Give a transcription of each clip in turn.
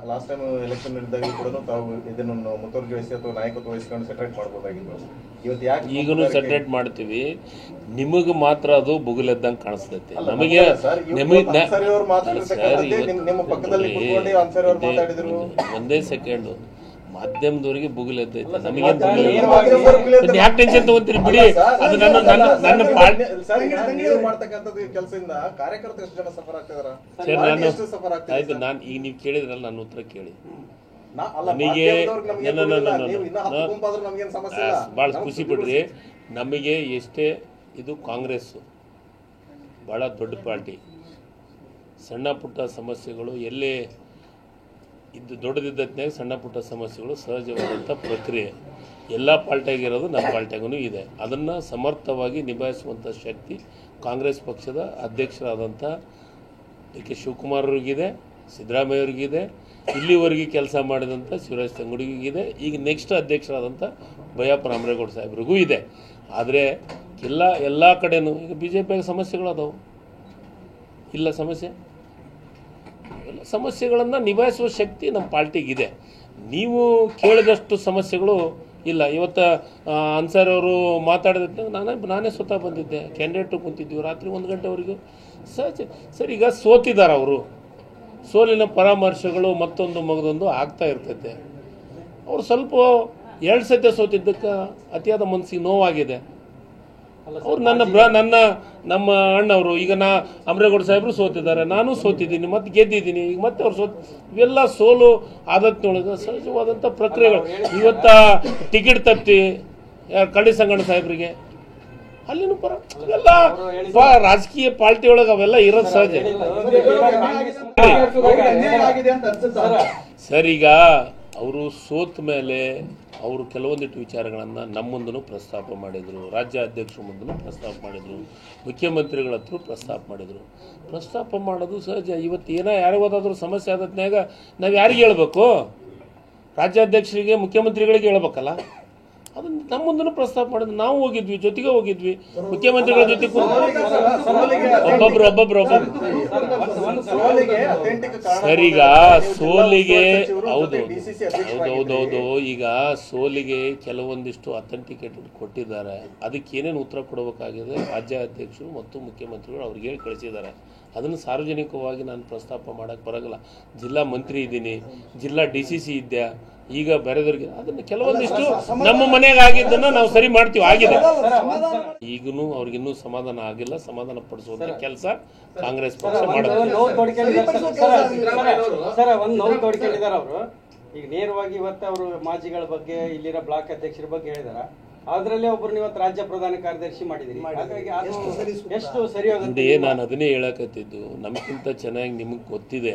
Last time election ನಡೆದಾಗ ಕೂಡ ತಾವು ಇದನ್ನು ಮುತುವರ್ಜಿ ವಹಿಸಿ ಅಥವಾ ನಾಯಕತ್ವ ವಹಿಸಿಕೊಂಡು ಸೆಟರೇಟ್ ಮಾಡಬಹುದಾಗಿತ್ತು. ಇವತ್ತು ಯಾಕೆ ಈಗಲೂ ಸೆಟರೇಟ್ ಮಾಡ್ತೀವಿ? ನಿಮಗೆ ಮಾತ್ರ ಅದು ಬುಗುಲೆದ್ದಂಗೆ ಕಾಣಿಸ್ತೈತೆ. ನಮಗೆ ಒಂದೇ ಸೆಕೆಂಡು ಮಾಧ್ಯಮದವರಿಗೆ ಬುಗುಲೆದ್ದೈತೆ, ನಮಗೆ ಯಾಕೆ ಟೆನ್ಷನ್ ತಗೋತೀರಿ ಬಿಡಿ. ಅದು ನನ್ನ ಪಾರ್ಟಿ ಆಯ್ತು. ನಾನು ಈಗ ನೀವು ಕೇಳಿದ್ರಲ್ಲ, ನನ್ನ ಉತ್ತರ ಕೇಳಿ. ನಮಗೆ ಭಾಳ ಖುಷಿ ಪಡ್ರಿ. ನಮಗೆ ಎಷ್ಟೇ ಇದು ಕಾಂಗ್ರೆಸ್ಸು ಭಾಳ ದೊಡ್ಡ ಪಾರ್ಟಿ, ಸಣ್ಣ ಪುಟ್ಟ ಸಮಸ್ಯೆಗಳು ಎಲ್ಲೇ ಇದು ದೊಡ್ಡದಿದ್ದತ್ನಾಗ ಸಣ್ಣ ಪುಟ್ಟ ಸಮಸ್ಯೆಗಳು ಸಹಜವಾದಂಥ ಪ್ರಕ್ರಿಯೆ ಎಲ್ಲ ಪಾರ್ಟಿಯಾಗಿರೋದು ನಮ್ಮ ಪಾರ್ಟಿಯಾಗೂ ಇದೆ. ಅದನ್ನು ಸಮರ್ಥವಾಗಿ ನಿಭಾಯಿಸುವಂಥ ಶಕ್ತಿ ಕಾಂಗ್ರೆಸ್ ಪಕ್ಷದ ಅಧ್ಯಕ್ಷರಾದಂಥ ಡಿ.ಕೆ. ಶಿವಕುಮಾರ್ ಅವ್ರಿಗಿದೆ, ಸಿದ್ದರಾಮಯ್ಯ ಅವ್ರಿಗಿದೆ, ಇಲ್ಲಿವರೆಗೆ ಕೆಲಸ ಮಾಡಿದಂಥ ಶಿವರಾಜ್ ತಂಗಡಿಗಿದೆ, ಈಗ ನೆಕ್ಸ್ಟ್ ಅಧ್ಯಕ್ಷರಾದಂಥ ಬೈಯಪ್ಪ ರಾಮರೇಗೌಡ ಸಾಹೇಬ್ರಿಗೂ ಇದೆ. ಆದರೆ ಎಲ್ಲ ಕಡೆನೂ ಈಗ ಬಿ ಜೆ ಪಿಯಾಗ ಸಮಸ್ಯೆಗಳದಾವು, ಇಲ್ಲ ಸಮಸ್ಯೆ ಎಲ್ಲ ಸಮಸ್ಯೆಗಳನ್ನು ನಿಭಾಯಿಸುವ ಶಕ್ತಿ ನಮ್ಮ ಪಾರ್ಟಿಗಿದೆ. ನೀವು ಕೇಳಿದಷ್ಟು ಸಮಸ್ಯೆಗಳು ಇಲ್ಲ. ಇವತ್ತು ಅನ್ಸರ್ ಅವರು ಮಾತಾಡಿದ ನಾನೇ ಸ್ವತಃ ಬಂದಿದ್ದೆ, ಕ್ಯಾಂಡಿಡೇಟು ಕುಂತಿದ್ವಿ ರಾತ್ರಿ 1 ಗಂಟೆವರೆಗೂ. ಸರ್ ಈಗ ಸೋತಿದ್ದಾರೆ ಅವರು, ಸೋಲಿನ ಪರಾಮರ್ಶೆಗಳು ಮತ್ತೊಂದು ಮಗದೊಂದು ಆಗ್ತಾ ಇರ್ತೈತೆ. ಅವರು ಸ್ವಲ್ಪ 2 ಸತಿ ಸೋತಿದ್ದಕ್ಕೆ ಅತಿಯಾದ ಮನಸ್ಸಿಗೆ ನೋವಾಗಿದೆ. ಅವ್ರು ನಮ್ಮ ಅಣ್ಣವರು ಈಗ ಅಮರೇಗೌಡ ಸಾಹೇಬರು ಸೋತಿದ್ದಾರೆ, ನಾನು ಸೋತಿದ್ದೀನಿ, ಮತ್ತೆ ಗೆದ್ದಿದ್ದೀನಿ, ಈಗ ಮತ್ತೆ ಅವ್ರು ಇವೆಲ್ಲ ಸೋಲು ಆದತ್ನೊಳಗೆ ಸಹಜವಾದಂಥ ಪ್ರಕ್ರಿಯೆಗಳು. ಇವತ್ತ ಟಿಕೆಟ್ ತಪ್ಪಿ ಕಳ್ಳಿ ಸಂಗಣ್ಣ ಸಾಹೇಬ್ರಿಗೆ ಅಲ್ಲಿನೂ ಇವೆಲ್ಲ ರಾಜಕೀಯ ಪಾರ್ಟಿ ಒಳಗೆ ಅವೆಲ್ಲ ಇರೋದು ಸಹಜ. ಸರ್ ಈಗ ಅವರು ಸೋತ ಮೇಲೆ ಅವರು ಕೆಲವೊಂದಿಟ್ಟು ವಿಚಾರಗಳನ್ನು ನಮ್ಮ ಮುಂದೂ ಪ್ರಸ್ತಾಪ ಮಾಡಿದರು, ರಾಜ್ಯ ಅಧ್ಯಕ್ಷರ ಮುಂದೂ ಪ್ರಸ್ತಾಪ ಮಾಡಿದರು, ಮುಖ್ಯಮಂತ್ರಿಗಳ ಹತ್ರ ಪ್ರಸ್ತಾಪ ಮಾಡೋದು ಸಹಜ. ಇವತ್ತು ಯಾರಿಗೋದಾದ್ರೂ ಸಮಸ್ಯೆ ಆದತ್ನಾಗ ನಾವು ಯಾರಿಗೆ ಹೇಳ್ಬೇಕು? ರಾಜ್ಯಾಧ್ಯಕ್ಷರಿಗೆ ಮುಖ್ಯಮಂತ್ರಿಗಳಿಗೆ ಹೇಳ್ಬೇಕಲ್ಲ. ಅದನ್ನು ನಮ್ಮ ಮುಂದೂ ಪ್ರಸ್ತಾಪ ಮಾಡಿದ್ರು. ನಾವು ಹೋಗಿದ್ವಿ, ಜೊತೆಗೆ ಹೋಗಿದ್ವಿ, ಮುಖ್ಯಮಂತ್ರಿಗಳ ಜೊತೆ ಒಬ್ಬೊಬ್ರು ಸರ್ ಈಗ ಸೋಲಿಗೆ ಹೌದೌದೌದು ಈಗ ಸೋಲಿಗೆ ಕೆಲವೊಂದಿಷ್ಟು ಅಥೆಂಟಿಕೇಟೆಡ್ ಕೊಟ್ಟಿದ್ದಾರೆ. ಅದಕ್ಕೆ ಏನೇನು ಉತ್ತರ ಕೊಡಬೇಕಾಗಿದೆ ರಾಜ್ಯಾಧ್ಯಕ್ಷರು ಮತ್ತು ಮುಖ್ಯಮಂತ್ರಿಗಳು ಅವ್ರಿಗೆ ಹೇಳಿ ಕಳಿಸಿದ್ದಾರೆ. ಅದನ್ನು ಸಾರ್ವಜನಿಕವಾಗಿ ನಾನು ಪ್ರಸ್ತಾಪ ಮಾಡೋಕ್ಕೆ ಬರೋಲ್ಲ. ಜಿಲ್ಲಾ ಮಂತ್ರಿ ಇದ್ದೀನಿ, ಜಿಲ್ಲಾ DCC ಇದ್ದೆ, ಈಗ ಬೇರೆದವ್ರಿಗೆ ಅದನ್ನು ಕೆಲವೊಂದಿಷ್ಟು ನಮ್ಮ ಮನೆಗೆ ಆಗಿದ್ದನ್ನು ನಾವು ಸರಿ ಮಾಡ್ತೀವಿ, ಆಗಿದೆ. ಈಗಲೂ ಅವ್ರಿಗಿನ್ನೂ ಸಮಾಧಾನ ಆಗಿಲ್ಲ. ಸಮಾಧಾನ ಪಡಿಸುವಂತ ಕೆಲಸ ಕಾಂಗ್ರೆಸ್ ಪಕ್ಷ ಮಾಡುತ್ತೆ. ಈಗ ನೇರವಾಗಿ ಇವತ್ತು ಅವರು ಮಾಜಿಗಳ ಬಗ್ಗೆ, ಇಲ್ಲಿರೋ ಬ್ಲಾಕ್ ಅಧ್ಯಕ್ಷರ ಬಗ್ಗೆ ಹೇಳಿದಾರೆ. ಅದರಲ್ಲೇ ಒಬ್ಬರು ಇವತ್ತು ರಾಜ್ಯ ಪ್ರಧಾನ ಕಾರ್ಯದರ್ಶಿ ಮಾಡಿದಿರಿ. ಎಷ್ಟು ಸರಿಯಾಗುತ್ತೆ? ನಾನು ಅದನ್ನೇ ಹೇಳಕತ್ತಿದ್ದು, ನಮಗಿಂತ ಚೆನ್ನಾಗಿ ನಿಮಗೆ ಗೊತ್ತಿದೆ.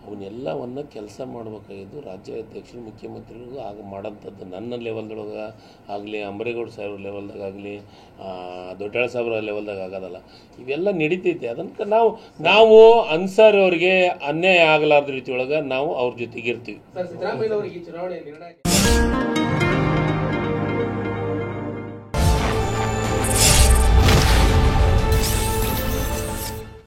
ಅವನ್ನೆಲ್ಲವನ್ನು ಕೆಲಸ ಮಾಡಬೇಕಾಗಿದ್ದು ರಾಜ್ಯಾಧ್ಯಕ್ಷರು ಮುಖ್ಯಮಂತ್ರಿಗಳಿಗೂ ಆಗ ಮಾಡೋಂಥದ್ದು. ನನ್ನ ಲೆವೆಲ್ದೊಳಗೆ ಆಗಲಿ, ಅಮರೇಗೌಡ ಸಾಹೇಬ್ರ ಲೆವೆಲ್ದಾಗಲಿ, ದೊಡ್ಡಾಳ ಸಾಹೇಬ್ರ ಲೆವೆಲ್ದಾಗ ಆಗೋದಲ್ಲ. ಇವೆಲ್ಲ ನಡೀತೈತೆ. ಅದಕ್ಕೆ ನಾವು ಅನ್ಸರ್ ಅವ್ರಿಗೆ ಅನ್ಯಾಯ ಆಗಲಾರ್ದ ರೀತಿಯೊಳಗೆ ನಾವು ಅವ್ರ ಜೊತೆಗೆ ಇರ್ತೀವಿ.